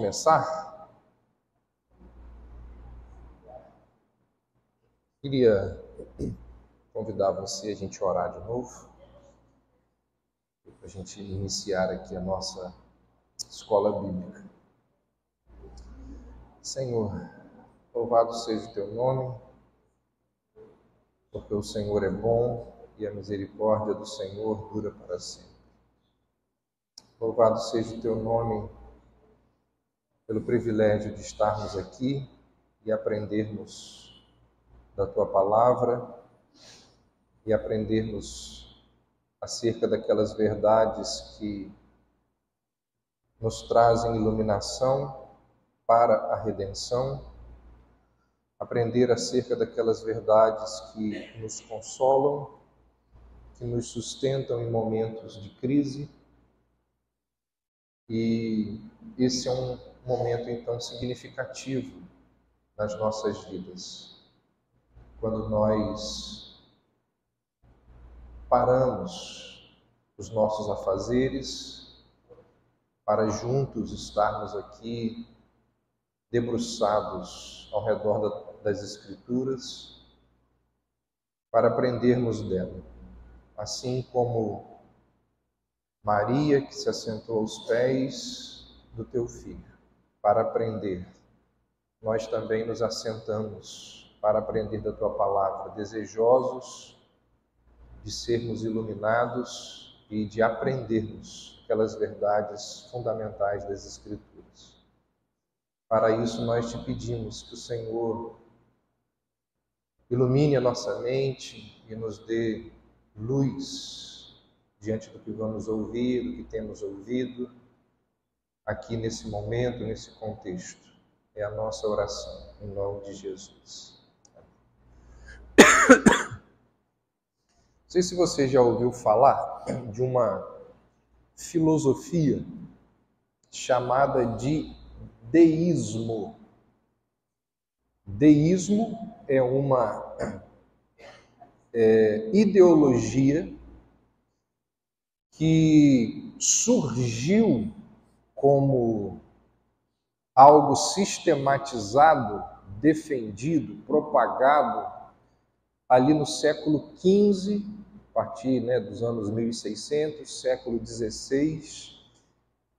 começar, queria convidar você a gente orar de novo, para a gente iniciar aqui a nossa escola bíblica. Senhor, louvado seja o teu nome, porque o Senhor é bom e a misericórdia do Senhor dura para sempre. Louvado seja o teu nome pelo privilégio de estarmos aqui e aprendermos da tua palavra e aprendermos acerca daquelas verdades que nos trazem iluminação para a redenção, aprender acerca daquelas verdades que nos consolam, que nos sustentam em momentos de crise. E esse é um momento, então, significativo nas nossas vidas, quando nós paramos os nossos afazeres para juntos estarmos aqui debruçados ao redor das Escrituras para aprendermos dela, assim como Maria, que se assentou aos pés do teu filho para aprender. Nós também nos assentamos para aprender da tua palavra, desejosos de sermos iluminados e de aprendermos aquelas verdades fundamentais das Escrituras. Para isso nós te pedimos que o Senhor ilumine a nossa mente e nos dê luz diante do que vamos ouvir, do que temos ouvido, aqui nesse momento, nesse contexto. É a nossa oração, em nome de Jesus. Não sei se você já ouviu falar de uma filosofia chamada de deísmo. Deísmo é uma ideologia que surgiu como algo sistematizado, defendido, propagado ali no século XV, a partir dos anos 1600, século XVI,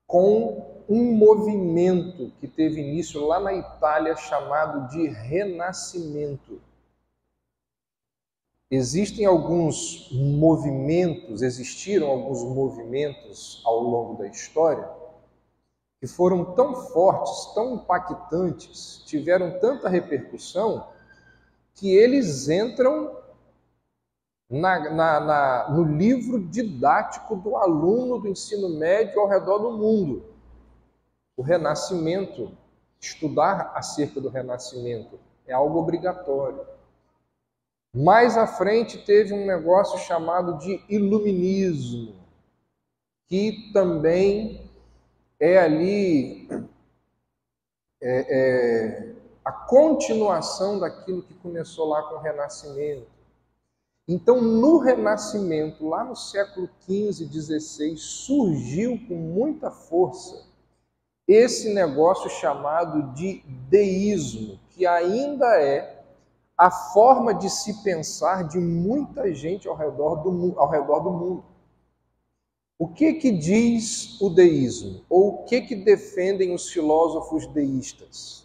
com um movimento que teve início lá na Itália chamado de Renascimento. Existiram alguns movimentos ao longo da história que foram tão fortes, tão impactantes, tiveram tanta repercussão, que eles entram no livro didático do aluno do ensino médio ao redor do mundo. O Renascimento, estudar acerca do Renascimento é algo obrigatório. Mais à frente teve um negócio chamado de Iluminismo, que também é ali a continuação daquilo que começou lá com o Renascimento. Então, no Renascimento, lá no século XV, XVI, surgiu com muita força esse negócio chamado de deísmo, que ainda é a forma de se pensar de muita gente ao redor do mundo. O que diz o deísmo? Ou o que defendem os filósofos deístas?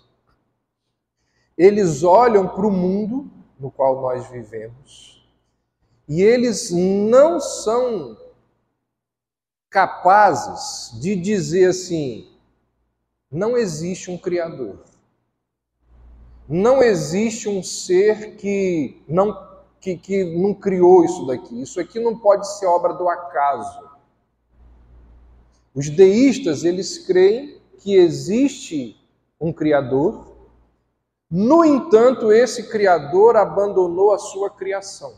Eles olham para o mundo no qual nós vivemos e eles não são capazes de dizer assim: não existe um Criador. Não existe um ser que não criou isso daqui. Isso aqui não pode ser obra do acaso. Os deístas, eles creem que existe um Criador. No entanto, esse Criador abandonou a sua criação.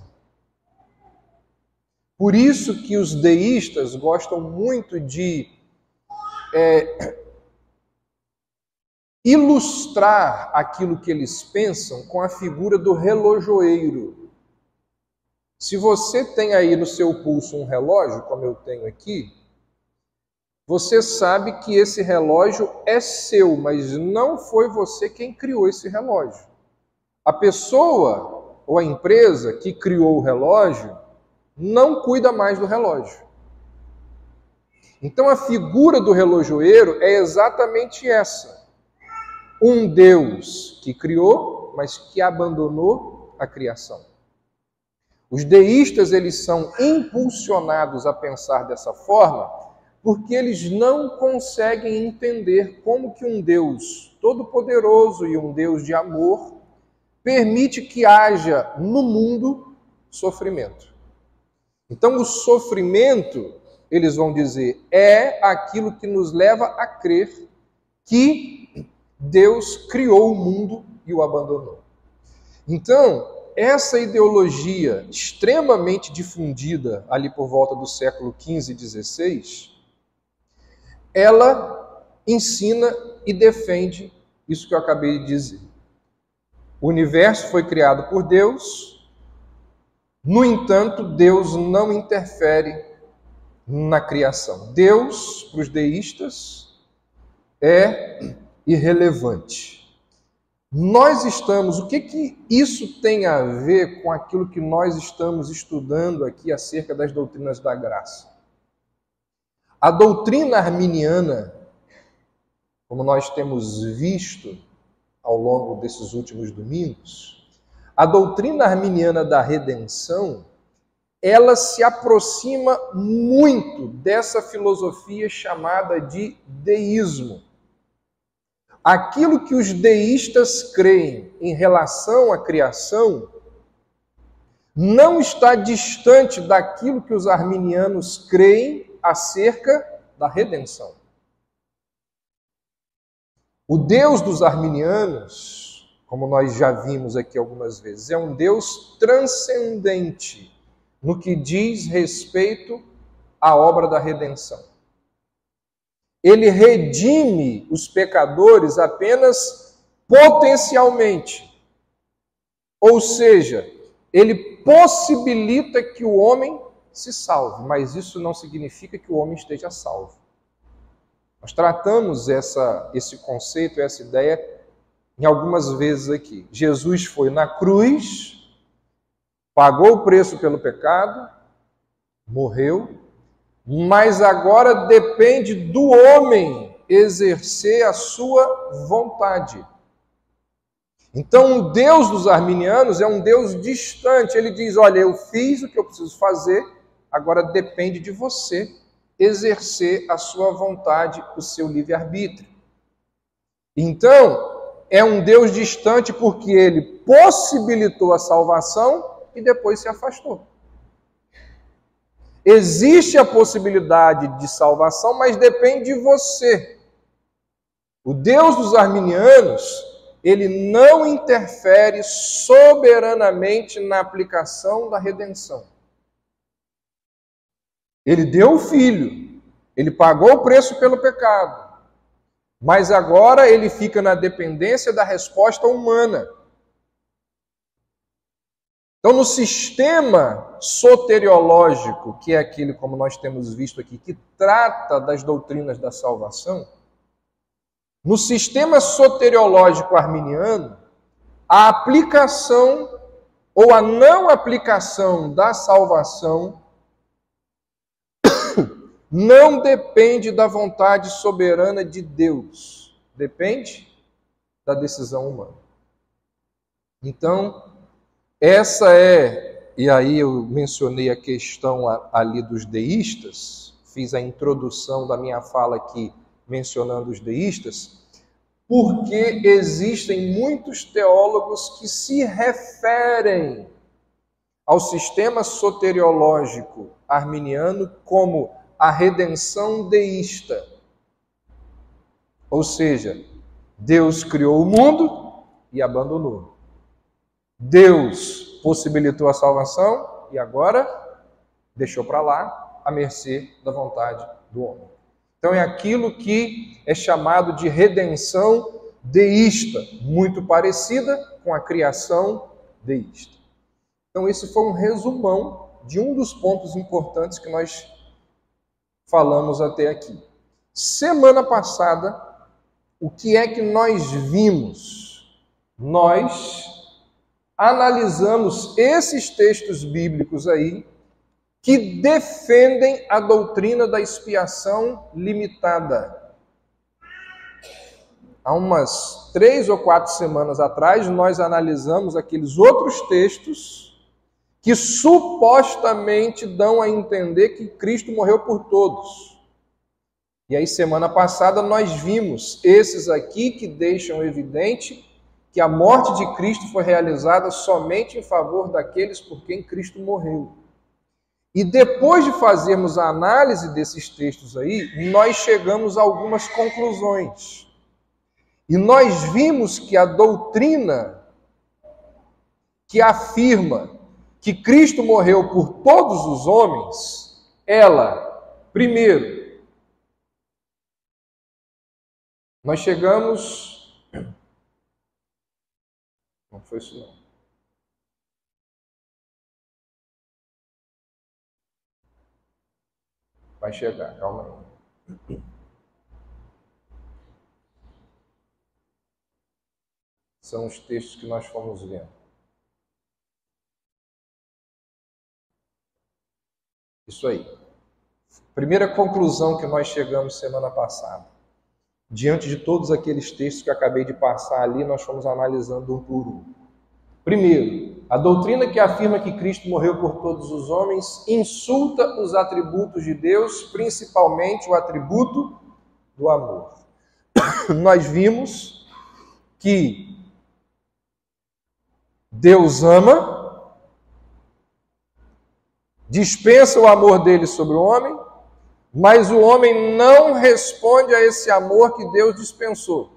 Por isso que os deístas gostam muito de ilustrar aquilo que eles pensam com a figura do relojoeiro. Se você tem aí no seu pulso um relógio, como eu tenho aqui, você sabe que esse relógio é seu, mas não foi você quem criou esse relógio. A pessoa ou a empresa que criou o relógio não cuida mais do relógio. Então a figura do relojoeiro é exatamente essa. Um Deus que criou, mas que abandonou a criação. Os deístas, eles são impulsionados a pensar dessa forma porque eles não conseguem entender como que um Deus todo-poderoso e um Deus de amor permite que haja no mundo sofrimento. Então o sofrimento, eles vão dizer, é aquilo que nos leva a crer que Deus criou o mundo e o abandonou. Então, essa ideologia extremamente difundida ali por volta do século XV e XVI, ela ensina e defende isso que eu acabei de dizer. O universo foi criado por Deus, no entanto, Deus não interfere na criação. Deus, para os deístas, é irrelevante. Nós estamos, o que isso tem a ver com aquilo que nós estamos estudando aqui acerca das doutrinas da graça? A doutrina arminiana, como nós temos visto ao longo desses últimos domingos, a doutrina arminiana da redenção, ela se aproxima muito dessa filosofia chamada de deísmo. Aquilo que os deístas creem em relação à criação não está distante daquilo que os arminianos creem acerca da redenção. O Deus dos arminianos, como nós já vimos aqui algumas vezes, é um Deus transcendente no que diz respeito à obra da redenção. Ele redime os pecadores apenas potencialmente. Ou seja, ele possibilita que o homem se salve, mas isso não significa que o homem esteja salvo. Nós tratamos esse conceito, essa ideia, em algumas vezes aqui. Jesus foi na cruz, pagou o preço pelo pecado, morreu, mas agora depende do homem exercer a sua vontade. Então, o Deus dos arminianos é um Deus distante. Ele diz, olha, eu fiz o que eu preciso fazer, agora depende de você exercer a sua vontade, o seu livre-arbítrio. Então, é um Deus distante porque ele possibilitou a salvação e depois se afastou. Existe a possibilidade de salvação, mas depende de você. O Deus dos arminianos, ele não interfere soberanamente na aplicação da redenção. Ele deu o Filho, ele pagou o preço pelo pecado, mas agora ele fica na dependência da resposta humana. Então, no sistema soteriológico, que é aquele, como nós temos visto aqui, que trata das doutrinas da salvação, no sistema soteriológico arminiano, a aplicação ou a não aplicação da salvação não depende da vontade soberana de Deus, depende da decisão humana. Então, essa e aí eu mencionei a questão ali dos deístas, fiz a introdução da minha fala aqui mencionando os deístas, porque existem muitos teólogos que se referem ao sistema soteriológico arminiano como a redenção deísta. Ou seja, Deus criou o mundo e abandonou. Deus possibilitou a salvação e agora deixou para lá, à mercê da vontade do homem. Então é aquilo que é chamado de redenção deísta, muito parecida com a criação deísta. Então esse foi um resumão de um dos pontos importantes que nós falamos até aqui. Semana passada, o que é que nós vimos? Nós analisamos esses textos bíblicos aí que defendem a doutrina da expiação limitada. Há umas 3 ou 4 semanas atrás, nós analisamos aqueles outros textos que supostamente dão a entender que Cristo morreu por todos. E aí, semana passada, nós vimos esses aqui que deixam evidente que a morte de Cristo foi realizada somente em favor daqueles por quem Cristo morreu. E depois de fazermos a análise desses textos aí, nós chegamos a algumas conclusões. E nós vimos que a doutrina que afirma que Cristo morreu por todos os homens, ela, primeiro, nós chegamos... Não foi isso não. Vai chegar, calma aí. São os textos que nós fomos vendo. Isso aí. Primeira conclusão que nós chegamos semana passada. Diante de todos aqueles textos que eu acabei de passar ali, nós fomos analisando um por um. Primeiro, a doutrina que afirma que Cristo morreu por todos os homens insulta os atributos de Deus, principalmente o atributo do amor. Nós vimos que Deus ama, dispensa o amor dele sobre o homem, mas o homem não responde a esse amor que Deus dispensou.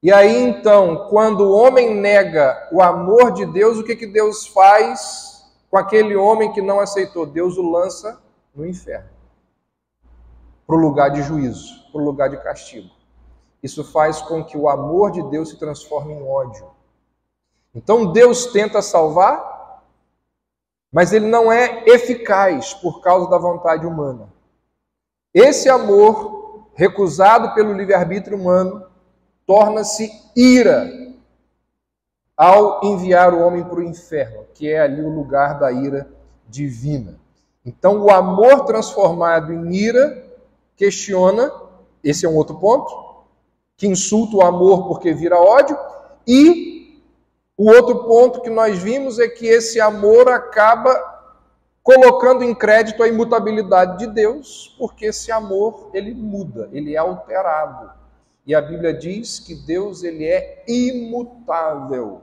E aí, então, quando o homem nega o amor de Deus, o que Deus faz com aquele homem que não aceitou? Deus o lança no inferno, para o lugar de juízo, para o lugar de castigo. Isso faz com que o amor de Deus se transforme em ódio. Então, Deus tenta salvar, mas ele não é eficaz por causa da vontade humana. Esse amor, recusado pelo livre-arbítrio humano, torna-se ira ao enviar o homem para o inferno, que é ali o lugar da ira divina. Então, o amor transformado em ira questiona, esse é um outro ponto, que insulta o amor porque vira ódio, e o outro ponto que nós vimos é que esse amor acaba colocando em crédito a imutabilidade de Deus, porque esse amor, ele muda, ele é alterado. E a Bíblia diz que Deus, ele é imutável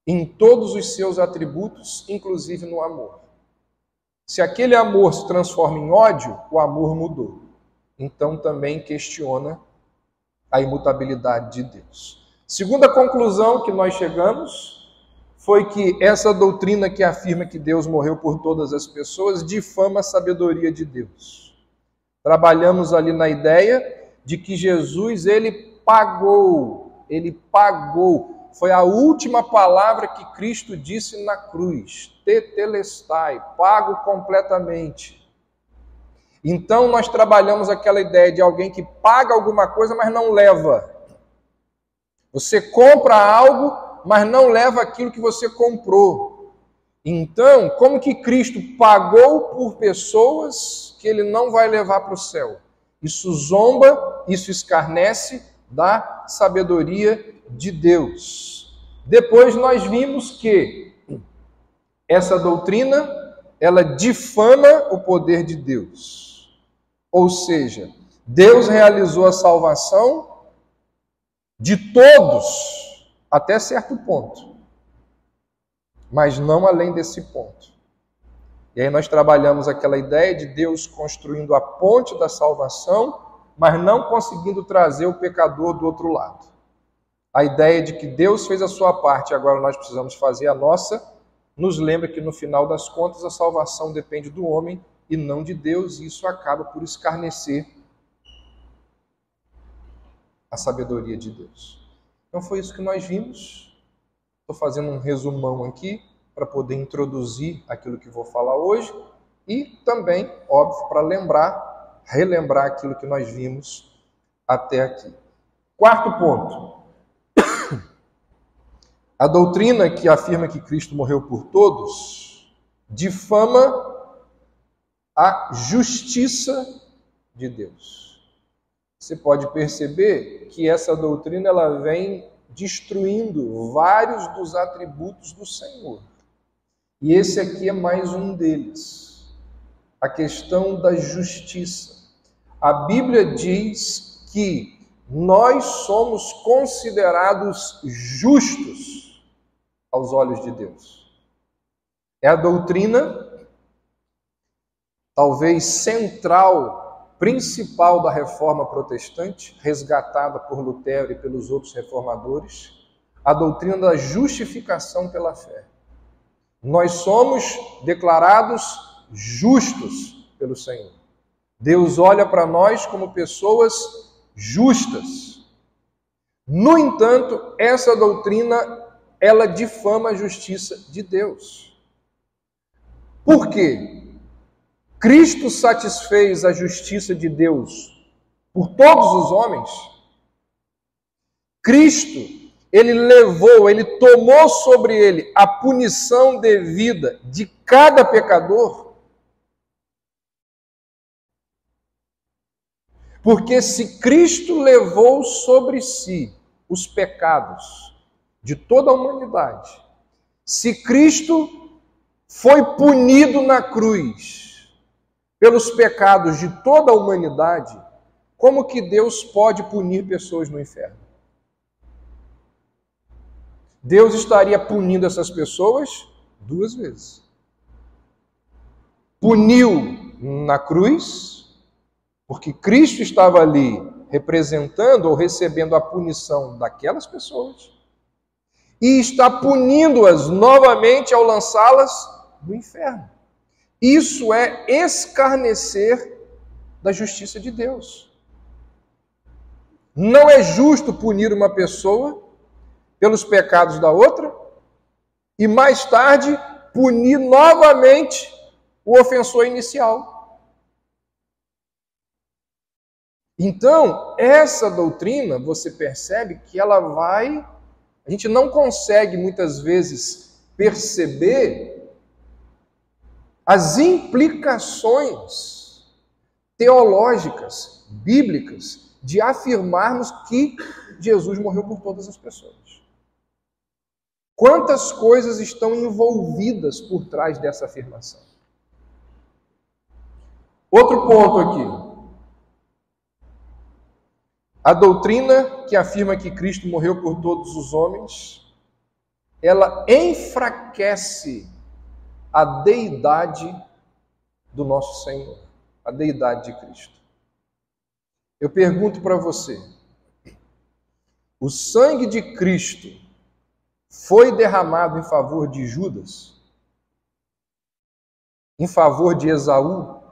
em todos os seus atributos, inclusive no amor. Se aquele amor se transforma em ódio, o amor mudou. Então também questiona a imutabilidade de Deus. Segunda conclusão que nós chegamos foi que essa doutrina que afirma que Deus morreu por todas as pessoas difama a sabedoria de Deus. Trabalhamos ali na ideia de que Jesus, ele pagou, foi a última palavra que Cristo disse na cruz, tetelestai, pago completamente. Então nós trabalhamos aquela ideia de alguém que paga alguma coisa, mas não leva. Você compra algo, mas não leva aquilo que você comprou. Então, como que Cristo pagou por pessoas que ele não vai levar para o céu? Isso zomba, isso escarnece da sabedoria de Deus. Depois nós vimos que essa doutrina, ela difama o poder de Deus. Ou seja, Deus realizou a salvação de todos até certo ponto, mas não além desse ponto. E aí nós trabalhamos aquela ideia de Deus construindo a ponte da salvação, mas não conseguindo trazer o pecador do outro lado. A ideia de que Deus fez a sua parte e agora nós precisamos fazer a nossa, nos lembra que no final das contas a salvação depende do homem e não de Deus, e isso acaba por escarnecer a sabedoria de Deus. Então foi isso que nós vimos. Estou fazendo um resumão aqui para poder introduzir aquilo que vou falar hoje e também, óbvio, para lembrar relembrar aquilo que nós vimos até aqui. Quarto ponto. A doutrina que afirma que Cristo morreu por todos difama a justiça de Deus. Você pode perceber que essa doutrina ela vem destruindo vários dos atributos do Senhor. E esse aqui é mais um deles. A questão da justiça. A Bíblia diz que nós somos considerados justos aos olhos de Deus. É a doutrina, talvez central, principal da reforma protestante, resgatada por Lutero e pelos outros reformadores, a doutrina da justificação pela fé. Nós somos declarados justos pelo Senhor. Deus olha para nós como pessoas justas. No entanto, essa doutrina ela difama a justiça de Deus. Por quê? Cristo satisfez a justiça de Deus por todos os homens. Cristo, ele tomou sobre ele a punição devida de cada pecador. Porque se Cristo levou sobre si os pecados de toda a humanidade, se Cristo foi punido na cruz pelos pecados de toda a humanidade, como que Deus pode punir pessoas no inferno? Deus estaria punindo essas pessoas duas vezes. Puniu na cruz, porque Cristo estava ali representando ou recebendo a punição daquelas pessoas, e está punindo-as novamente ao lançá-las no inferno. Isso é escarnecer da justiça de Deus. Não é justo punir uma pessoa pelos pecados da outra e mais tarde punir novamente o ofensor inicial. Então, essa doutrina, você percebe que ela vai... A gente não consegue, muitas vezes, perceber as implicações teológicas, bíblicas, de afirmarmos que Jesus morreu por todas as pessoas. Quantas coisas estão envolvidas por trás dessa afirmação? Outro ponto aqui. A doutrina que afirma que Cristo morreu por todos os homens, ela enfraquece a deidade do nosso Senhor, a deidade de Cristo. Eu pergunto para você, o sangue de Cristo foi derramado em favor de Judas? Em favor de Esaú?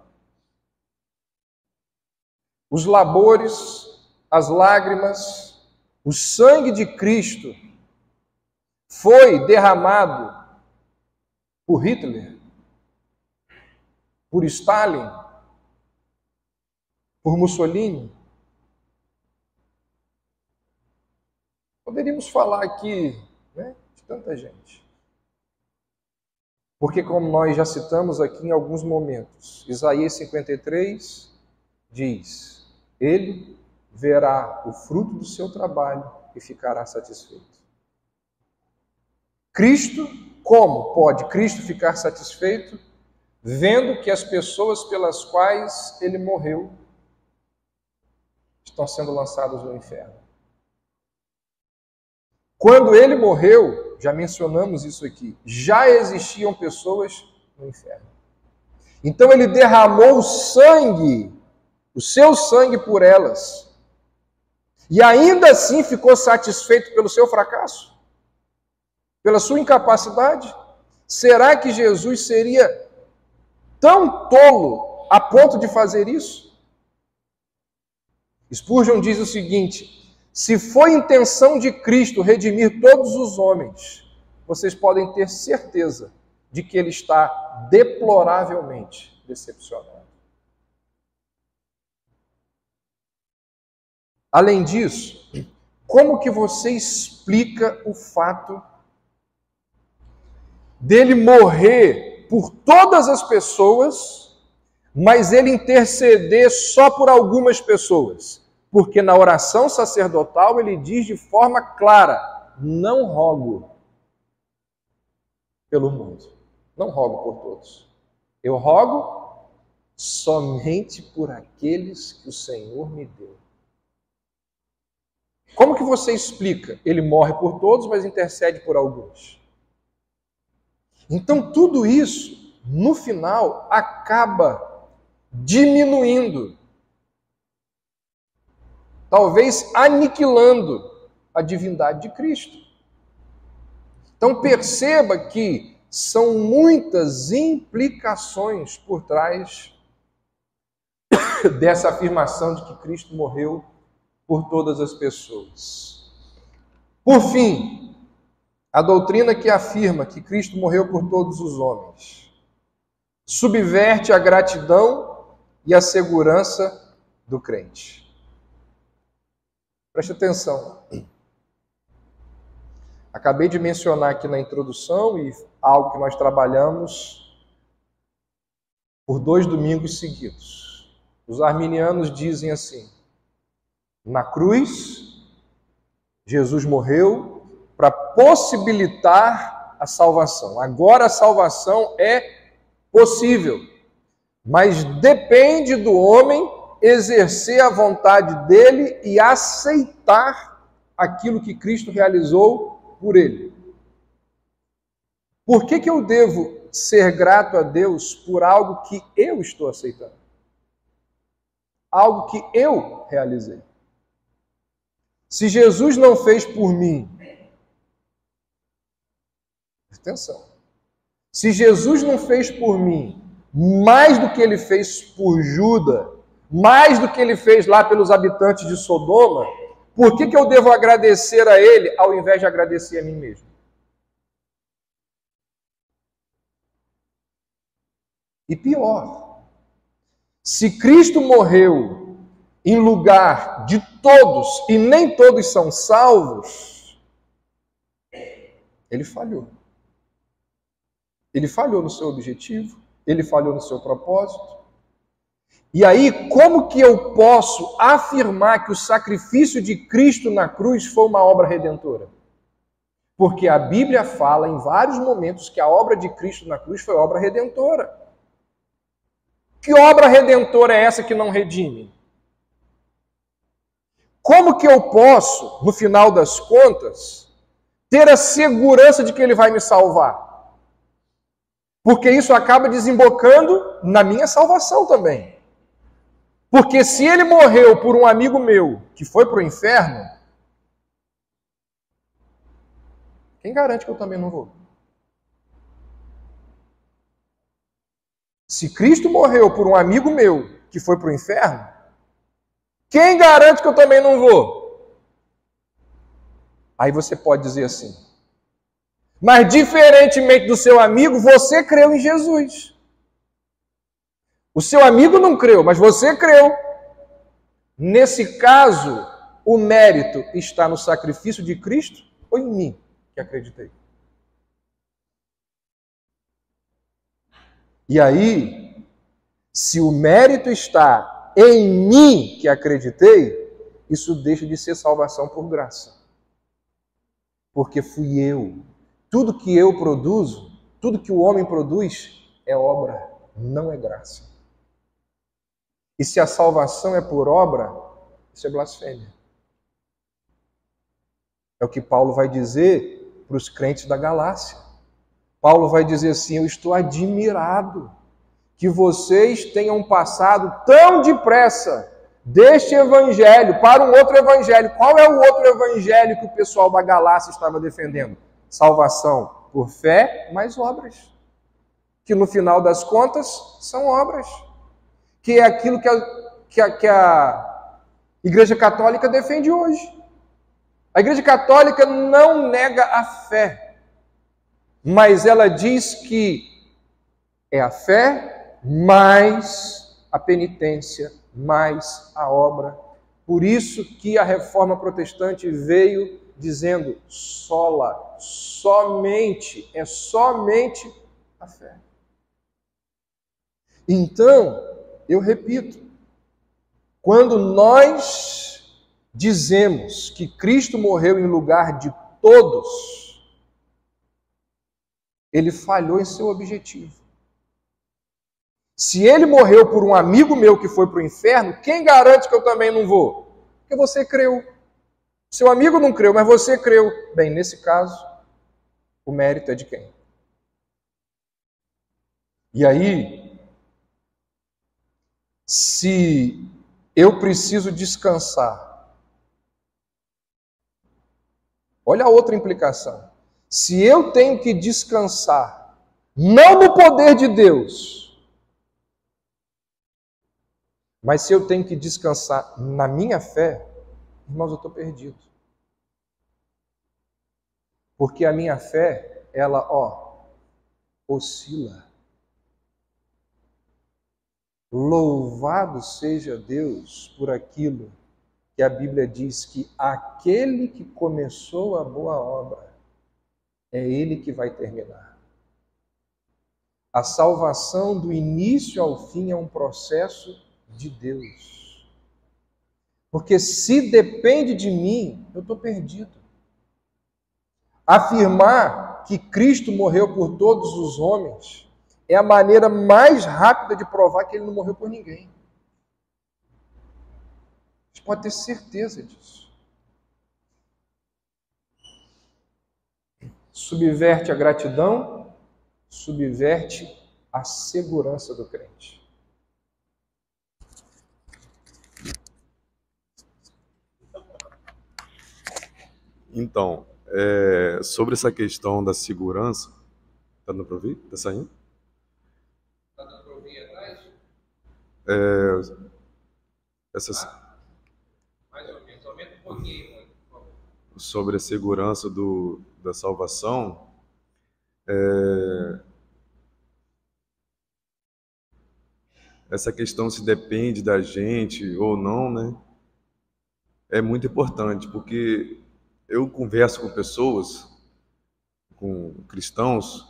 Os labores, as lágrimas, o sangue de Cristo foi derramado por Hitler, por Stalin, por Mussolini? Poderíamos falar aqui, né, de tanta gente. Porque, como nós já citamos aqui em alguns momentos, Isaías 53 diz: Ele verá o fruto do seu trabalho e ficará satisfeito. Cristo, como pode Cristo ficar satisfeito vendo que as pessoas pelas quais ele morreu estão sendo lançadas no inferno? Quando ele morreu, já mencionamos isso aqui, já existiam pessoas no inferno. Então ele derramou o sangue, o seu sangue por elas. E ainda assim ficou satisfeito pelo seu fracasso? Pela sua incapacidade? Será que Jesus seria tão tolo a ponto de fazer isso? Spurgeon diz o seguinte: se foi intenção de Cristo redimir todos os homens, vocês podem ter certeza de que ele está deploravelmente decepcionado. Além disso, como que você explica o fato dele morrer por todas as pessoas, mas ele interceder só por algumas pessoas? Porque na oração sacerdotal ele diz de forma clara: não rogo pelo mundo, não rogo por todos. Eu rogo somente por aqueles que o Senhor me deu. Como que você explica? Ele morre por todos, mas intercede por alguns. Então tudo isso, no final, acaba diminuindo, talvez aniquilando a divindade de Cristo. Então perceba que são muitas implicações por trás dessa afirmação de que Cristo morreu por todas as pessoas. Por fim, a doutrina que afirma que Cristo morreu por todos os homens subverte a gratidão e a segurança do crente. Preste atenção. Acabei de mencionar aqui na introdução, e algo que nós trabalhamos por 2 domingos seguidos. Os arminianos dizem assim: na cruz, Jesus morreu para possibilitar a salvação. Agora a salvação é possível, mas depende do homem exercer a vontade dele e aceitar aquilo que Cristo realizou por ele. Por que eu devo ser grato a Deus por algo que eu estou aceitando? Algo que eu realizei. Se Jesus não fez por mim, presta atenção, se Jesus não fez por mim mais do que ele fez por Judas, mais do que ele fez lá pelos habitantes de Sodoma, por que eu devo agradecer a ele ao invés de agradecer a mim mesmo? E pior, se Cristo morreu em lugar de todos e nem todos são salvos, ele falhou. Ele falhou no seu objetivo, ele falhou no seu propósito. E aí, como que eu posso afirmar que o sacrifício de Cristo na cruz foi uma obra redentora? Porque a Bíblia fala em vários momentos que a obra de Cristo na cruz foi obra redentora. Que obra redentora é essa que não redime? Como que eu posso, no final das contas, ter a segurança de que ele vai me salvar? Porque isso acaba desembocando na minha salvação também. Porque se ele morreu por um amigo meu que foi para o inferno, quem garante que eu também não vou? Se Cristo morreu por um amigo meu que foi para o inferno, quem garante que eu também não vou? Aí você pode dizer assim: mas diferentemente do seu amigo, você creu em Jesus. O seu amigo não creu, mas você creu. Nesse caso, o mérito está no sacrifício de Cristo ou em mim, que acreditei? E aí, se o mérito está em mim, que acreditei, isso deixa de ser salvação por graça. Porque fui eu. Tudo que eu produzo, tudo que o homem produz, é obra, não é graça. E se a salvação é por obra, isso é blasfêmia. É o que Paulo vai dizer para os crentes da Galácia. Paulo vai dizer assim: eu estou admirado que vocês tenham passado tão depressa deste evangelho para um outro evangelho. Qual é o outro evangelho que o pessoal da Galácia estava defendendo? Salvação por fé, mais obras. Que no final das contas são obras. Que é aquilo que a Igreja Católica defende hoje. A Igreja Católica não nega a fé, mas ela diz que é a fé mais a penitência, mais a obra. Por isso que a Reforma Protestante veio dizendo sola, somente, é somente a fé. Então, eu repito, quando nós dizemos que Cristo morreu em lugar de todos, ele falhou em seu objetivo. Se ele morreu por um amigo meu que foi para o inferno, quem garante que eu também não vou? Porque você creu. Seu amigo não creu, mas você creu. Bem, nesse caso, o mérito é de quem? E aí, se eu preciso descansar, olha a outra implicação. Se eu tenho que descansar, não no poder de Deus, mas se eu tenho que descansar na minha fé, irmãos, eu estou perdido. Porque a minha fé, ela, oscila. Louvado seja Deus por aquilo que a Bíblia diz que aquele que começou a boa obra, é ele que vai terminar. A salvação do início ao fim é um processo de Deus. Porque se depende de mim, eu estou perdido. Afirmar que Cristo morreu por todos os homens é a maneira mais rápida de provar que ele não morreu por ninguém. Você pode ter certeza disso. Subverte a gratidão, subverte a segurança do crente. Então, sobre essa questão da segurança, tá dando para ouvir? Tá saindo? Tá dando para ouvir atrás? Mais ou menos, aumenta um pouquinho, mano, por favor. Sobre a segurança da salvação, essa questão se depende da gente ou não, né? É muito importante, porque eu converso com pessoas, com cristãos,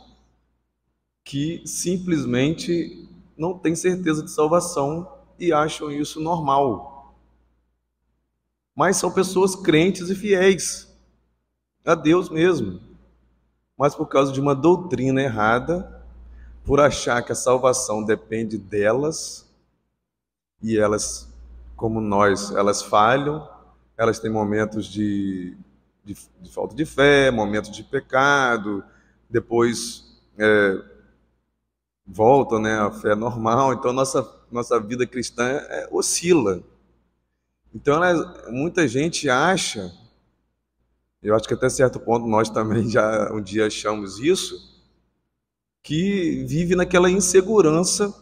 que simplesmente não têm certeza de salvação e acham isso normal. Mas são pessoas crentes e fiéis a Deus mesmo. Mas por causa de uma doutrina errada, por achar que a salvação depende delas, e elas, como nós, elas falham, elas têm momentos de falta de fé, momentos de pecado, depois volta, né, a fé normal. Então nossa vida cristã oscila. Então muita gente acha, eu acho que até certo ponto nós também já um dia achamos isso, que vive naquela insegurança,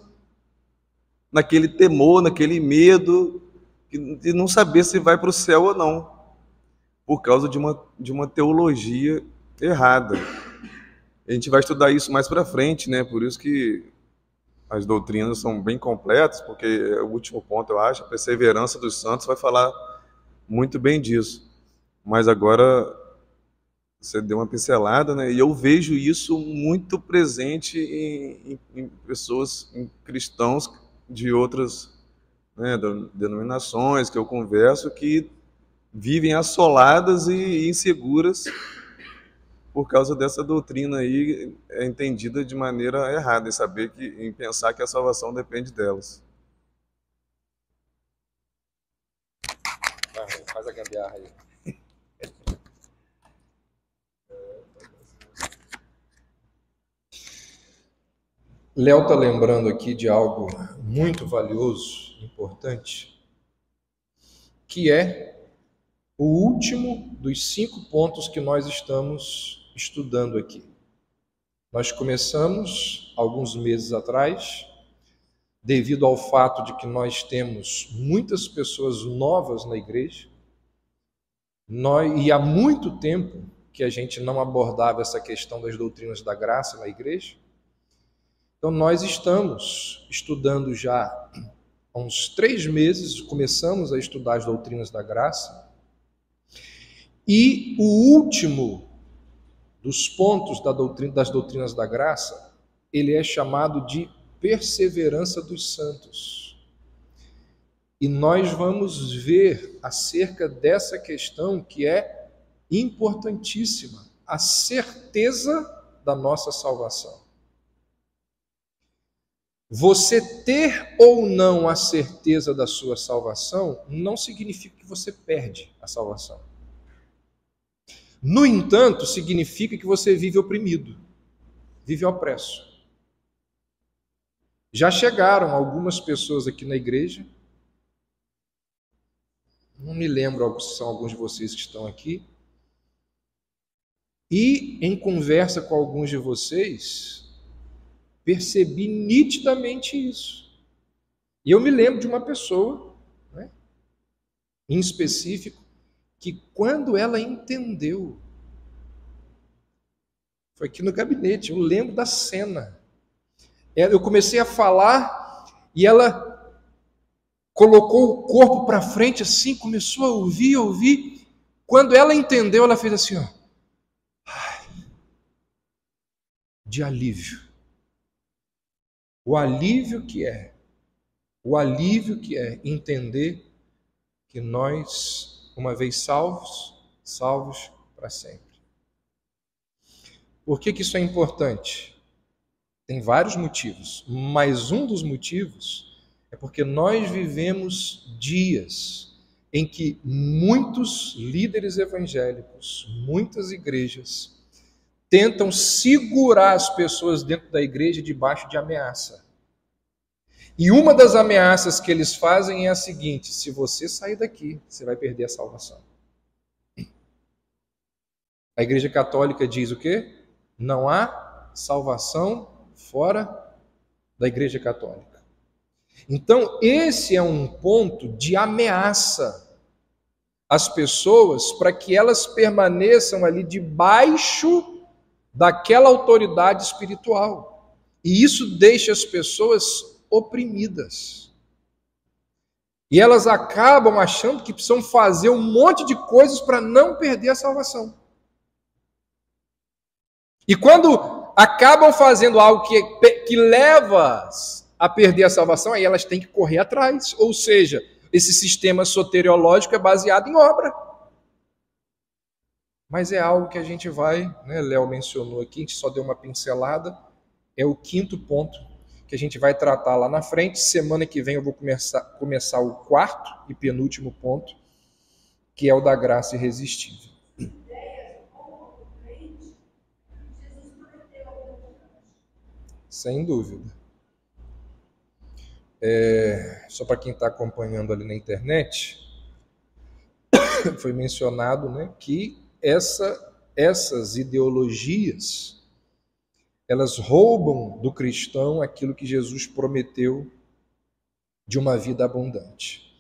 naquele temor, naquele medo de não saber se vai para o céu ou não, por causa de uma teologia errada. A gente vai estudar isso mais para frente, né? Por isso que as doutrinas são bem completas, porque o último ponto, eu acho, a perseverança dos santos vai falar muito bem disso. Mas agora você deu uma pincelada, né? E eu vejo isso muito presente em pessoas, em cristãos de outras, né, denominações que eu converso, que vivem assoladas e inseguras por causa dessa doutrina aí entendida de maneira errada, em pensar que a salvação depende delas. Faz a gambiarra aí. Léo está lembrando aqui de algo muito valioso, importante, que é o último dos 5 pontos que nós estamos estudando aqui. Nós começamos alguns meses atrás, devido ao fato de que nós temos muitas pessoas novas na igreja, e há muito tempo que a gente não abordava essa questão das doutrinas da graça na igreja. Então nós estamos estudando já há uns 3 meses, começamos a estudar as doutrinas da graça, e o último dos pontos das doutrinas da graça, ele é chamado de perseverança dos santos. E nós vamos ver acerca dessa questão que é importantíssima, a certeza da nossa salvação. Você ter ou não a certeza da sua salvação não significa que você perde a salvação. No entanto, significa que você vive oprimido, vive opresso. Já chegaram algumas pessoas aqui na igreja, não me lembro se são alguns de vocês que estão aqui, e em conversa com alguns de vocês, percebi nitidamente isso. E eu me lembro de uma pessoa, né, em específico, que quando ela entendeu, foi aqui no gabinete, eu lembro da cena. Eu comecei a falar e ela colocou o corpo para frente assim, começou a ouvir. Quando ela entendeu, ela fez assim, ó, de alívio. O alívio que é entender que nós, uma vez salvos para sempre. Por que isso é importante? Tem vários motivos, mas um dos motivos é porque nós vivemos dias em que muitos líderes evangélicos, muitas igrejas, tentam segurar as pessoas dentro da igreja debaixo de ameaça. E uma das ameaças que eles fazem é a seguinte: se você sair daqui, você vai perder a salvação. A Igreja Católica diz o quê? Não há salvação fora da Igreja Católica. Então, esse é um ponto de ameaça às pessoas para que elas permaneçam ali debaixo daquela autoridade espiritual. E isso deixa as pessoas oprimidas. E elas acabam achando que precisam fazer um monte de coisas para não perder a salvação. E quando acabam fazendo algo que leva a perder a salvação, aí elas têm que correr atrás. Ou seja, esse sistema soteriológico é baseado em obra. Mas é algo que a gente vai, né, Léo mencionou aqui, a gente só deu uma pincelada, é o 5º ponto que a gente vai tratar lá na frente. Semana que vem eu vou começar o 4º e penúltimo ponto, que é o da graça irresistível. Sem dúvida. Só para quem está acompanhando ali na internet, foi mencionado, né, que essas ideologias, elas roubam do cristão aquilo que Jesus prometeu de uma vida abundante.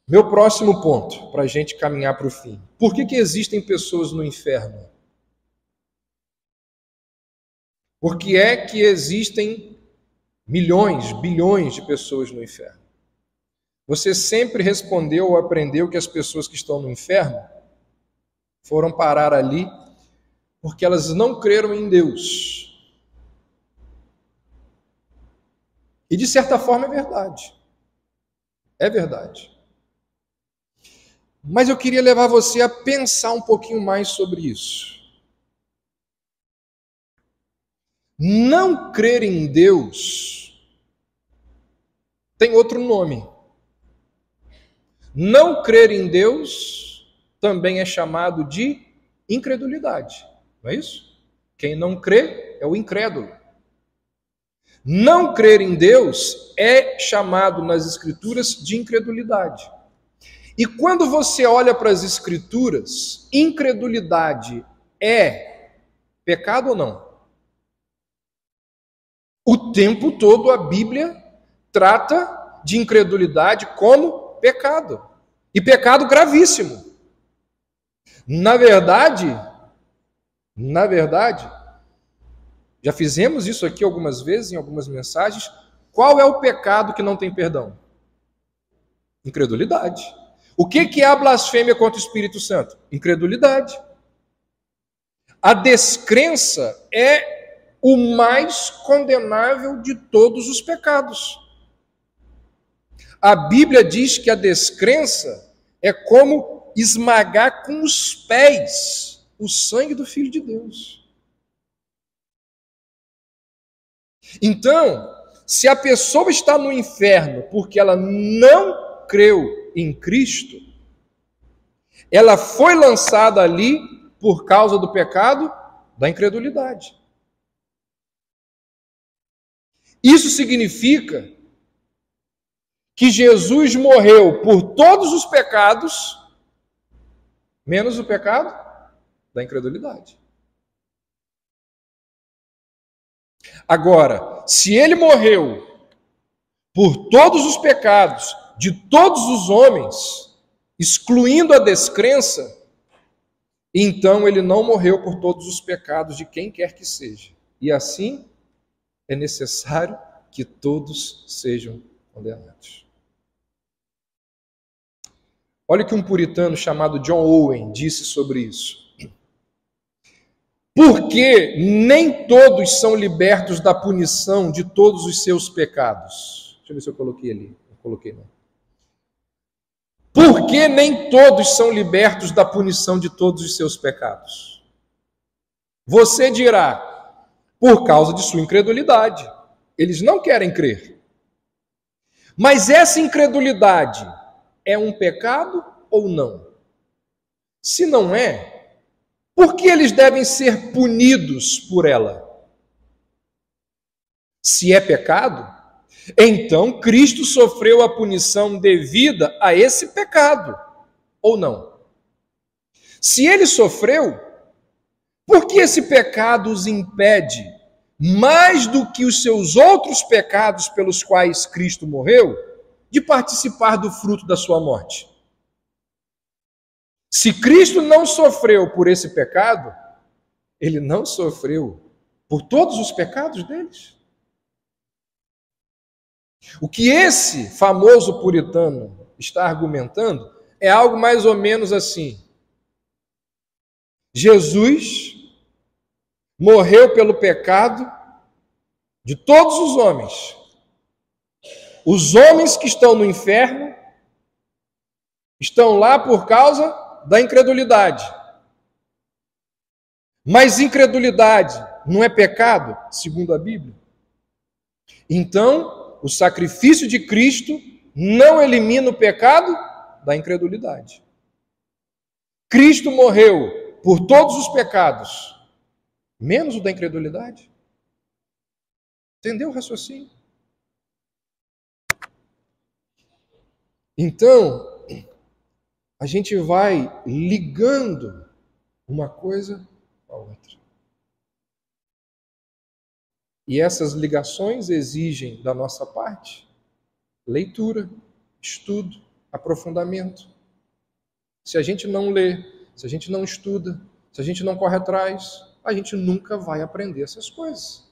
Meu próximo ponto, para a gente caminhar para o fim. Por que existem pessoas no inferno? Por que é que existem milhões, bilhões de pessoas no inferno? Você sempre respondeu ou aprendeu que as pessoas que estão no inferno foram parar ali porque elas não creram em Deus. E de certa forma é verdade. É verdade. Mas eu queria levar você a pensar um pouquinho mais sobre isso. Não crer em Deus tem outro nome. Não crer em Deus também é chamado de incredulidade. Não é isso? Quem não crê é o incrédulo. Não crer em Deus é chamado nas Escrituras de incredulidade. E quando você olha para as Escrituras, incredulidade é pecado ou não? O tempo todo a Bíblia trata de incredulidade como pecado. E pecado gravíssimo. Na verdade, já fizemos isso aqui algumas vezes, em algumas mensagens. Qual é o pecado que não tem perdão? Incredulidade. O que é a blasfêmia contra o Espírito Santo? Incredulidade. A descrença é o mais condenável de todos os pecados. A Bíblia diz que a descrença é como esmagar com os pés o sangue do Filho de Deus. Então, se a pessoa está no inferno porque ela não creu em Cristo, ela foi lançada ali por causa do pecado da incredulidade. Isso significa que Jesus morreu por todos os pecados, menos o pecado da incredulidade. Agora, se ele morreu por todos os pecados de todos os homens, excluindo a descrença, então ele não morreu por todos os pecados de quem quer que seja. E assim é necessário que todos sejam condenados. Olha o que um puritano chamado John Owen disse sobre isso. Porque nem todos são libertos da punição de todos os seus pecados. Deixa eu ver se eu coloquei ali. Não coloquei, não. Porque nem todos são libertos da punição de todos os seus pecados. Você dirá, por causa de sua incredulidade. Eles não querem crer. Mas essa incredulidade é um pecado ou não? Se não é, por que eles devem ser punidos por ela? Se é pecado, então Cristo sofreu a punição devida a esse pecado, ou não? Se ele sofreu, por que esse pecado os impede, mais do que os seus outros pecados pelos quais Cristo morreu, de participar do fruto da sua morte? Se Cristo não sofreu por esse pecado, ele não sofreu por todos os pecados deles? O que esse famoso puritano está argumentando é algo mais ou menos assim. Jesus morreu pelo pecado de todos os homens. Os homens que estão no inferno estão lá por causa da incredulidade. Mas incredulidade não é pecado, segundo a Bíblia? Então, o sacrifício de Cristo não elimina o pecado da incredulidade. Cristo morreu por todos os pecados, menos o da incredulidade. Entendeu o raciocínio? Então, a gente vai ligando uma coisa à outra. E essas ligações exigem da nossa parte leitura, estudo, aprofundamento. Se a gente não lê, se a gente não estuda, se a gente não corre atrás, a gente nunca vai aprender essas coisas.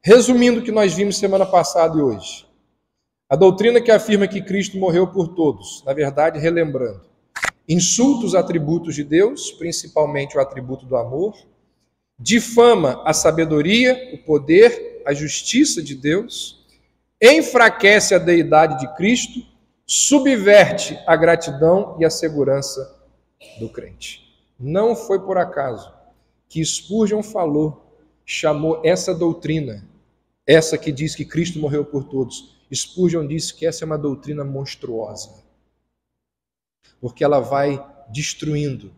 Resumindo o que nós vimos semana passada e hoje. A doutrina que afirma que Cristo morreu por todos, na verdade, relembrando, insulta os atributos de Deus, principalmente o atributo do amor, difama a sabedoria, o poder, a justiça de Deus, enfraquece a deidade de Cristo, subverte a gratidão e a segurança do crente. Não foi por acaso que Spurgeon chamou essa doutrina, essa que diz que Cristo morreu por todos, Spurgeon disse que essa é uma doutrina monstruosa, porque ela vai destruindo,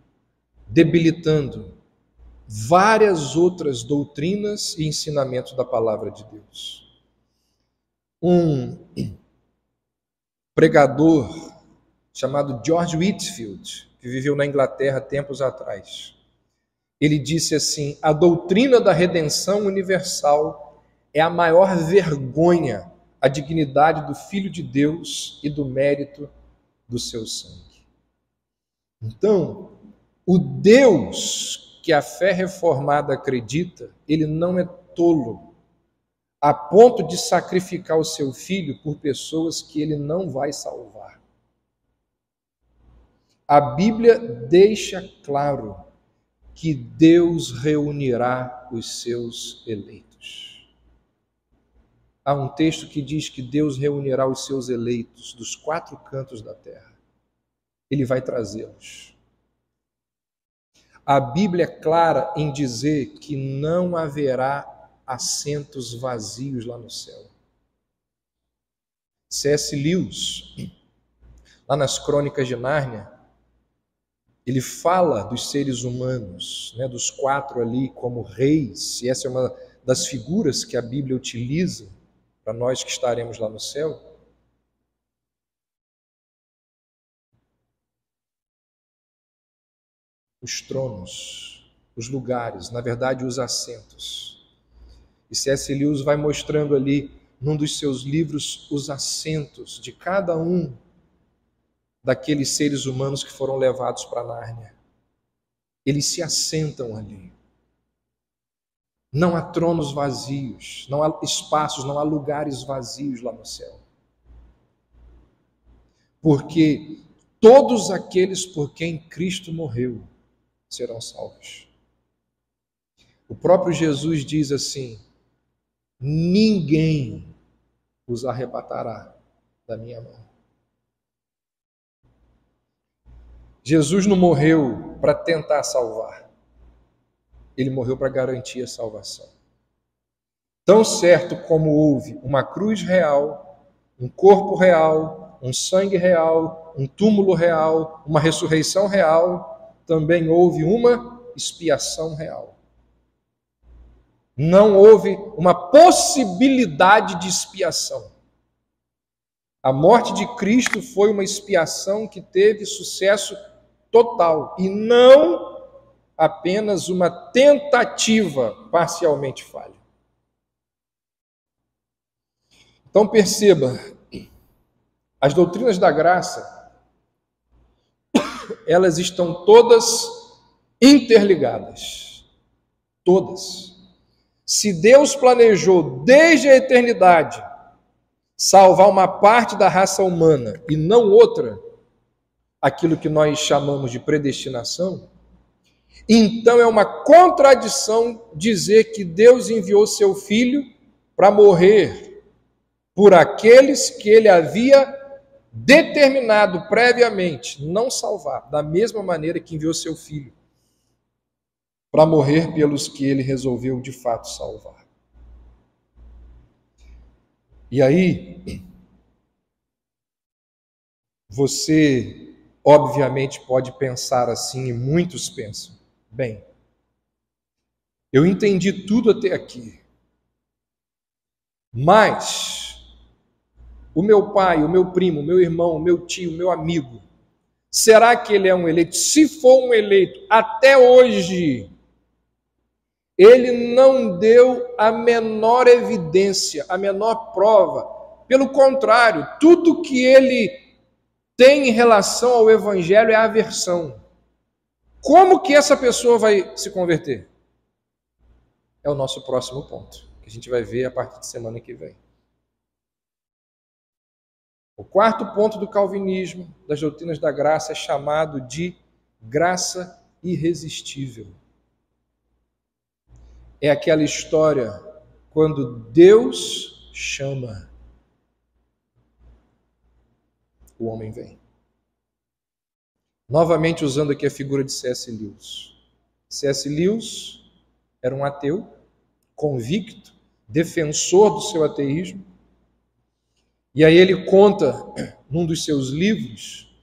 debilitando várias outras doutrinas e ensinamentos da palavra de Deus. Um pregador chamado George Whitefield, que viveu na Inglaterra tempos atrás, ele disse assim: a doutrina da redenção universal é a maior vergonha à dignidade do Filho de Deus e do mérito do seu sangue. Então, o Deus que a fé reformada acredita, ele não é tolo a ponto de sacrificar o seu filho por pessoas que ele não vai salvar. A Bíblia deixa claro que Deus reunirá os seus eleitos. Há um texto que diz que Deus reunirá os seus eleitos dos 4 cantos da terra. Ele vai trazê-los. A Bíblia é clara em dizer que não haverá assentos vazios lá no céu. C.S. Lewis, lá nas Crônicas de Nárnia, ele fala dos seres humanos, né, dos 4 ali como reis, e essa é uma das figuras que a Bíblia utiliza para nós que estaremos lá no céu. Os tronos, os lugares, na verdade os assentos. E C.S. Lewis vai mostrando ali, num dos seus livros, os assentos de cada um daqueles seres humanos que foram levados para Nárnia. Eles se assentam ali. Não há tronos vazios, não há espaços, não há lugares vazios lá no céu. Porque todos aqueles por quem Cristo morreu serão salvos. O próprio Jesus diz assim: ninguém os arrebatará da minha mão. Jesus não morreu para tentar salvar. Ele morreu para garantir a salvação. Tão certo como houve uma cruz real, um corpo real, um sangue real, um túmulo real, uma ressurreição real, também houve uma expiação real. Não houve uma possibilidade de expiação. A morte de Cristo foi uma expiação que teve sucesso total e não apenas uma tentativa parcialmente falha. Então perceba, as doutrinas da graça, elas estão todas interligadas. Todas. Se Deus planejou desde a eternidade salvar uma parte da raça humana e não outra, aquilo que nós chamamos de predestinação, então é uma contradição dizer que Deus enviou seu Filho para morrer por aqueles que ele havia determinado previamente não salvar, da mesma maneira que enviou seu Filho para morrer pelos que ele resolveu de fato salvar. E aí, você obviamente pode pensar assim, e muitos pensam: bem, eu entendi tudo até aqui, mas o meu pai, o meu primo, o meu irmão, o meu tio, o meu amigo, será que ele é um eleito? Se for um eleito, até hoje, ele não deu a menor evidência, a menor prova. Pelo contrário, tudo que ele tem em relação ao Evangelho é aversão. Como que essa pessoa vai se converter? É o nosso próximo ponto, que a gente vai ver a partir de semana que vem. O 4º ponto do calvinismo, das doutrinas da graça, é chamado de graça irresistível. É aquela história quando Deus chama, o homem vem. Novamente usando aqui a figura de C.S. Lewis. C.S. Lewis era um ateu, convicto, defensor do seu ateísmo. E aí ele conta, num dos seus livros,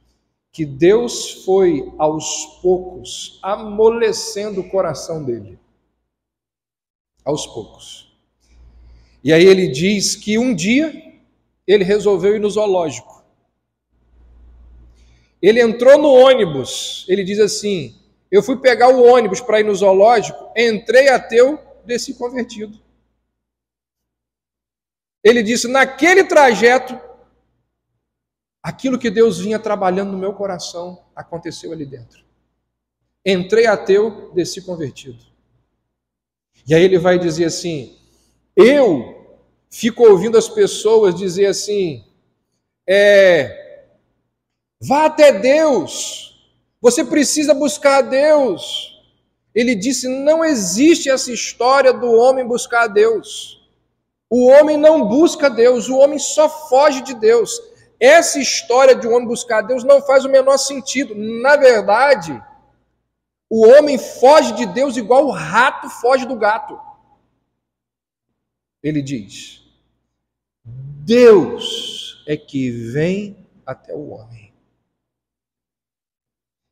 que Deus foi, aos poucos, amolecendo o coração dele. Aos poucos. E aí ele diz que um dia ele resolveu ir no zoológico. Ele entrou no ônibus, ele diz assim: eu fui pegar o ônibus para ir no zoológico, entrei ateu, desci convertido. Ele disse: naquele trajeto, aquilo que Deus vinha trabalhando no meu coração aconteceu ali dentro. Entrei ateu, desci convertido. E aí ele vai dizer assim: eu fico ouvindo as pessoas dizer assim, vá até Deus, você precisa buscar a Deus. Ele disse, não existe essa história do homem buscar a Deus. O homem não busca Deus, o homem só foge de Deus. Essa história de um homem buscar Deus não faz o menor sentido. Na verdade, o homem foge de Deus igual o rato foge do gato. Ele diz, Deus é que vem até o homem.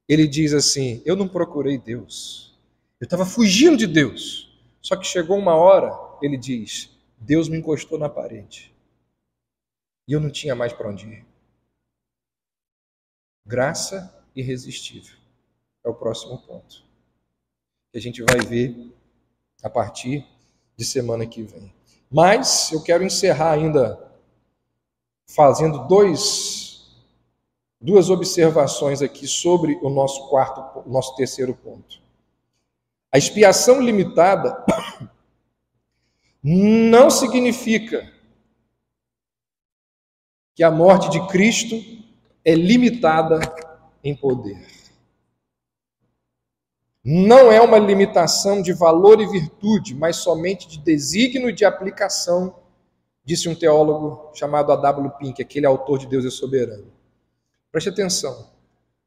Ele diz assim, eu não procurei Deus, eu estava fugindo de Deus. Só que chegou uma hora, ele diz, Deus me encostou na parede. E eu não tinha mais para onde ir. Graça irresistível. É o próximo ponto. Que a gente vai ver a partir de semana que vem. Mas eu quero encerrar ainda fazendo duas observações aqui sobre o nosso terceiro ponto. A expiação limitada não significa que a morte de Cristo é limitada em poder. Não é uma limitação de valor e virtude, mas somente de desígnio e de aplicação, disse um teólogo chamado A.W. Pink, aquele autor de Deus é Soberano. Preste atenção.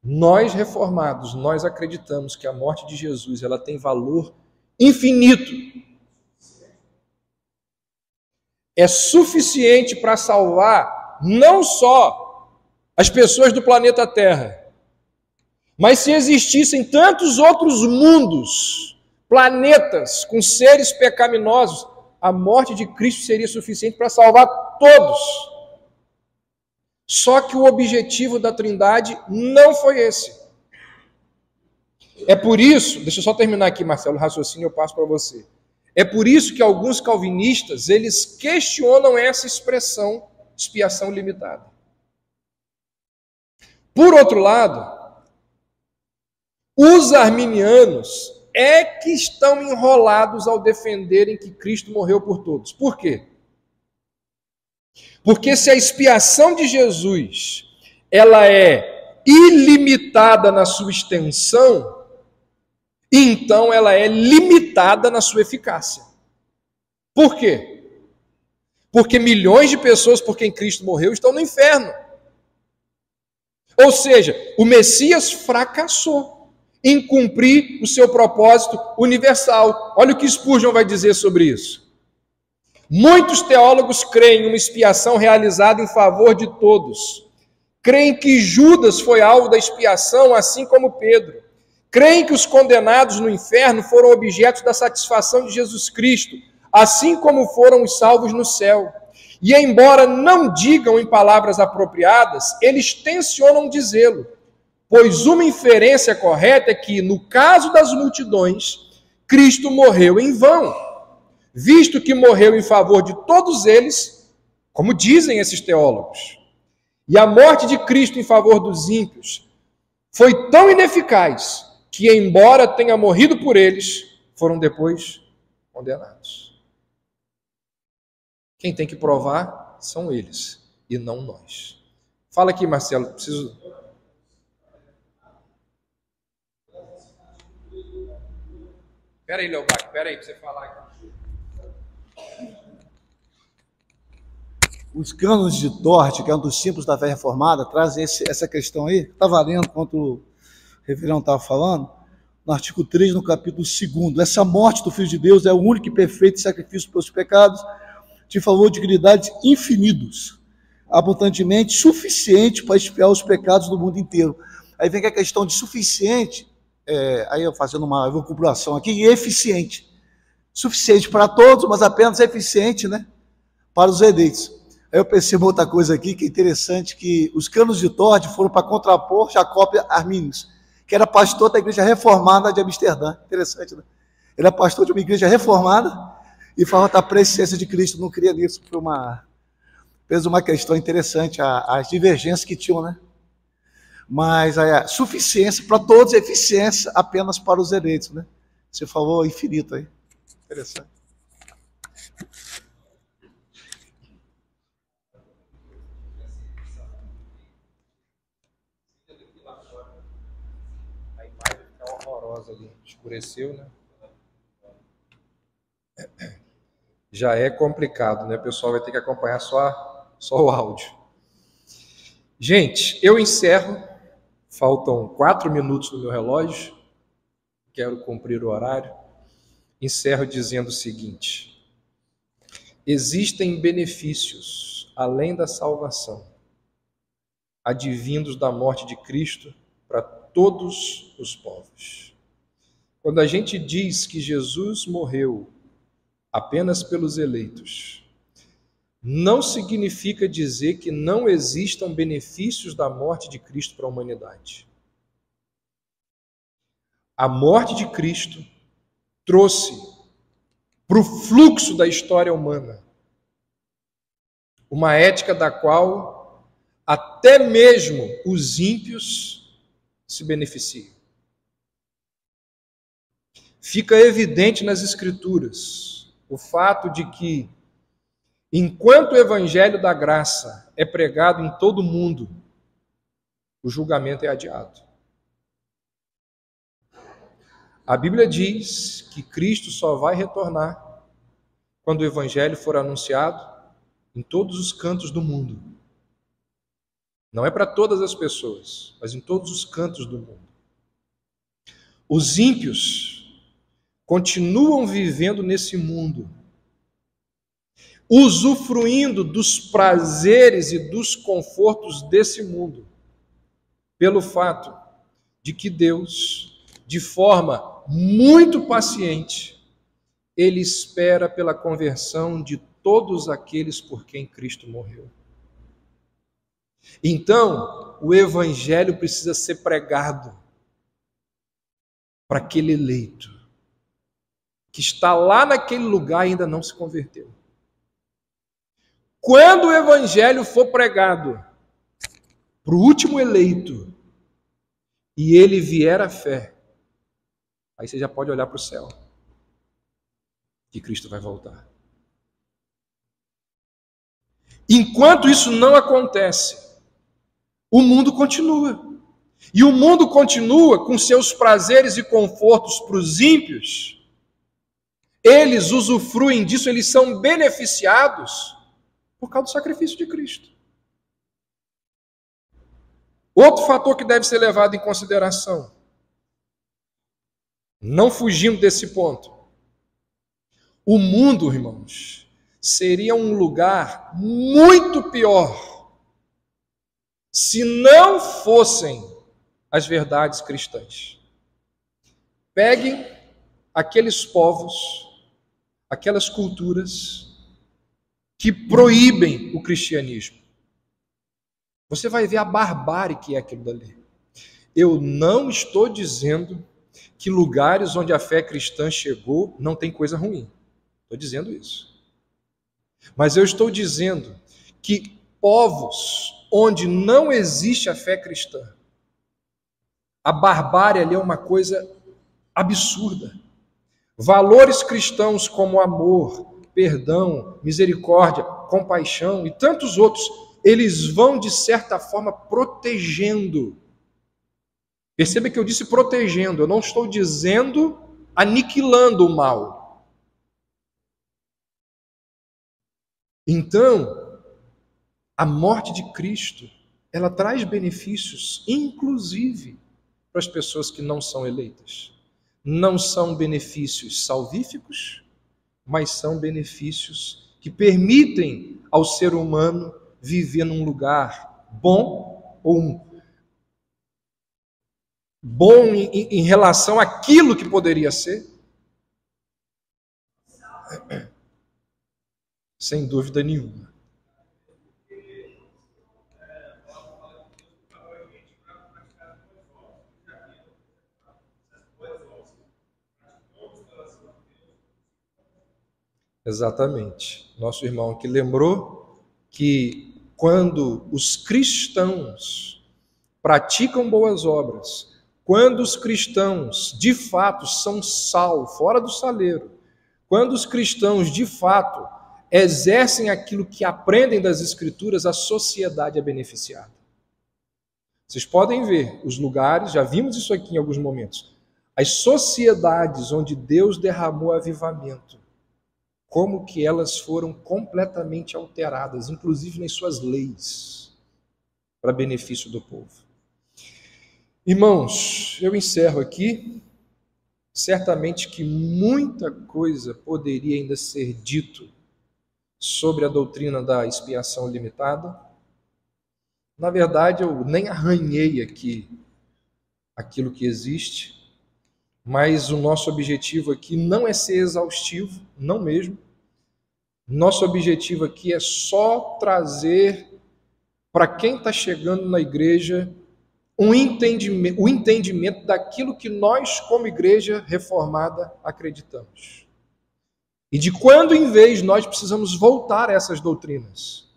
Nós reformados, nós acreditamos que a morte de Jesus ela tem valor infinito. É suficiente para salvar não só as pessoas do planeta Terra, mas se existissem tantos outros mundos, planetas com seres pecaminosos, a morte de Cristo seria suficiente para salvar todos. Só que o objetivo da Trindade não foi esse. É por isso, deixa eu só terminar aqui, Marcelo, o raciocínio eu passo para você. É por isso que alguns calvinistas, eles questionam essa expressão, expiação limitada. Por outro lado, os arminianos é que estão enrolados ao defenderem que Cristo morreu por todos. Por quê? Porque se a expiação de Jesus ela é ilimitada na sua extensão, então ela é limitada na sua eficácia. Por quê? Porque milhões de pessoas por quem Cristo morreu estão no inferno. Ou seja, o Messias fracassou em cumprir o seu propósito universal. Olha o que Spurgeon vai dizer sobre isso. Muitos teólogos creem em uma expiação realizada em favor de todos. Creem que Judas foi alvo da expiação, assim como Pedro. Creem que os condenados no inferno foram objetos da satisfação de Jesus Cristo, assim como foram os salvos no céu. E embora não digam em palavras apropriadas, eles tencionam dizê-lo, pois uma inferência correta é que, no caso das multidões, Cristo morreu em vão, visto que morreu em favor de todos eles, como dizem esses teólogos. E a morte de Cristo em favor dos ímpios foi tão ineficaz que, embora tenha morrido por eles, foram depois condenados. Quem tem que provar são eles, e não nós. Fala aqui, Marcelo, preciso... Espera aí, Leobac, espera aí, para você falar aqui. Os cânones de Dort, que é um dos símbolos da fé reformada, trazem essa questão aí, está valendo quanto o reverendo estava falando, no artigo 3, no capítulo 2. Essa morte do Filho de Deus é o único e perfeito sacrifício pelos pecados, de favor de dignidades infinitos, abundantemente suficiente para expiar os pecados do mundo inteiro. Aí vem a questão de suficiente, aí eu fazendo uma elucubração aqui, e eficiente. Suficiente para todos, mas apenas eficiente, né, para os eleitos. Aí eu percebo outra coisa aqui que é interessante, que os cânones de Dort foram para contrapor Jacob Arminius, que era pastor da igreja reformada de Amsterdã. Interessante, né? Ele é pastor de uma igreja reformada e falava da presciência de Cristo, não cria nisso. Fez uma questão interessante, as divergências que tinham, né? Mas a suficiência para todos, a eficiência apenas para os eleitos, né? Você falou infinito aí. Interessante. trevas ali. Escureceu, né? Já é complicado, né? O pessoal vai ter que acompanhar só o áudio. Gente, eu encerro. Faltam 4 minutos no meu relógio. Quero cumprir o horário. Encerro dizendo o seguinte: existem benefícios além da salvação, advindos da morte de Cristo para todos os povos. Quando a gente diz que Jesus morreu apenas pelos eleitos, não significa dizer que não existam benefícios da morte de Cristo para a humanidade. A morte de Cristo trouxe para o fluxo da história humana uma ética da qual até mesmo os ímpios se beneficiam. Fica evidente nas Escrituras o fato de que, enquanto o Evangelho da Graça é pregado em todo o mundo, o julgamento é adiado. A Bíblia diz que Cristo só vai retornar quando o Evangelho for anunciado em todos os cantos do mundo. Não é para todas as pessoas, mas em todos os cantos do mundo. Os ímpios continuam vivendo nesse mundo, usufruindo dos prazeres e dos confortos desse mundo, pelo fato de que Deus, de forma muito paciente, Ele espera pela conversão de todos aqueles por quem Cristo morreu. Então, o Evangelho precisa ser pregado para aquele eleito que está lá naquele lugar e ainda não se converteu. Quando o Evangelho for pregado para o último eleito e ele vier à fé, aí você já pode olhar para o céu, que Cristo vai voltar. Enquanto isso não acontece, o mundo continua. E o mundo continua com seus prazeres e confortos para os ímpios. Eles usufruem disso, eles são beneficiados por causa do sacrifício de Cristo. Outro fator que deve ser levado em consideração, não fugindo desse ponto, o mundo, irmãos, seria um lugar muito pior se não fossem as verdades cristãs. Peguem aqueles povos, aquelas culturas que proíbem o cristianismo. Você vai ver a barbárie que é aquilo dali. Eu não estou dizendo que lugares onde a fé cristã chegou não tem coisa ruim. Estou dizendo isso. Mas eu estou dizendo que povos onde não existe a fé cristã, a barbárie ali é uma coisa absurda. Valores cristãos como amor, perdão, misericórdia, compaixão e tantos outros, eles vão, de certa forma, protegendo. Perceba que eu disse protegendo, eu não estou dizendo aniquilando o mal. Então, a morte de Cristo, ela traz benefícios, inclusive, para as pessoas que não são eleitas. Não são benefícios salvíficos, mas são benefícios que permitem ao ser humano viver num lugar bom, ou bom em relação àquilo que poderia ser? Sem dúvida nenhuma. Exatamente. Nosso irmão aqui lembrou que quando os cristãos praticam boas obras, quando os cristãos de fato são sal fora do saleiro, quando os cristãos de fato exercem aquilo que aprendem das Escrituras, a sociedade é beneficiada. Vocês podem ver os lugares, já vimos isso aqui em alguns momentos, as sociedades onde Deus derramou avivamento, como que elas foram completamente alteradas, inclusive nas suas leis, para benefício do povo. Irmãos, eu encerro aqui. Certamente que muita coisa poderia ainda ser dito sobre a doutrina da expiação limitada. Na verdade, eu nem arranhei aqui aquilo que existe, mas o nosso objetivo aqui não é ser exaustivo, não mesmo. Nosso objetivo aqui é só trazer para quem está chegando na igreja o entendimento daquilo que nós, como igreja reformada, acreditamos. E de quando em vez nós precisamos voltar a essas doutrinas.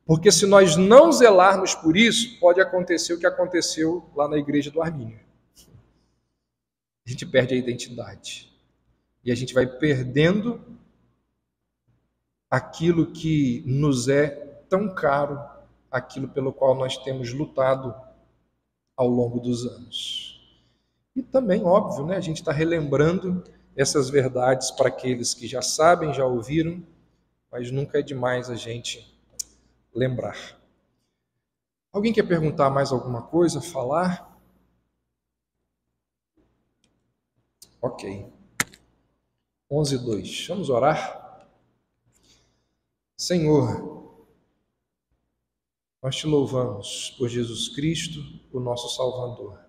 Porque se nós não zelarmos por isso, pode acontecer o que aconteceu lá na igreja do Armínio. A gente perde a identidade. E a gente vai perdendo aquilo que nos é tão caro, aquilo pelo qual nós temos lutado ao longo dos anos. E também, óbvio, né, a gente está relembrando essas verdades para aqueles que já sabem, já ouviram, mas nunca é demais a gente lembrar. Alguém quer perguntar mais alguma coisa, falar? Ok. 11:02. Vamos orar? Senhor, nós te louvamos por Jesus Cristo, o nosso Salvador.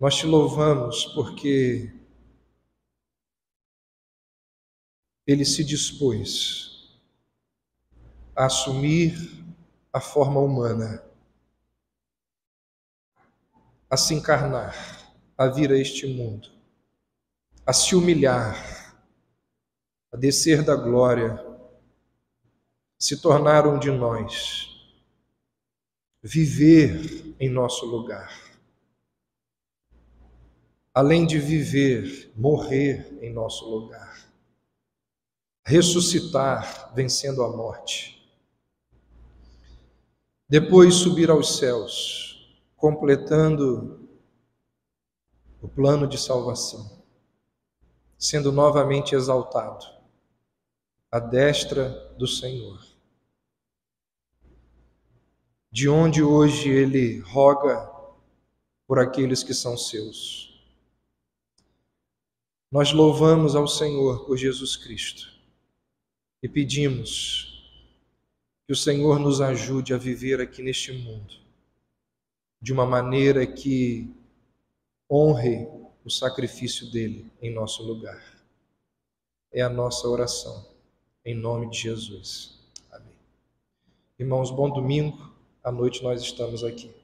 Nós te louvamos porque Ele se dispôs a assumir a forma humana, a se encarnar, a vir a este mundo, a se humilhar, a descer da glória, se tornar um de nós, viver em nosso lugar. Além de viver, morrer em nosso lugar. Ressuscitar, vencendo a morte. Depois subir aos céus, completando o plano de salvação, sendo novamente exaltado à destra do Senhor, de onde hoje Ele roga por aqueles que são seus. Nós louvamos ao Senhor por Jesus Cristo e pedimos que o Senhor nos ajude a viver aqui neste mundo de uma maneira que honre o sacrifício dele em nosso lugar. É a nossa oração, em nome de Jesus. Amém. Irmãos, bom domingo. À noite nós estamos aqui.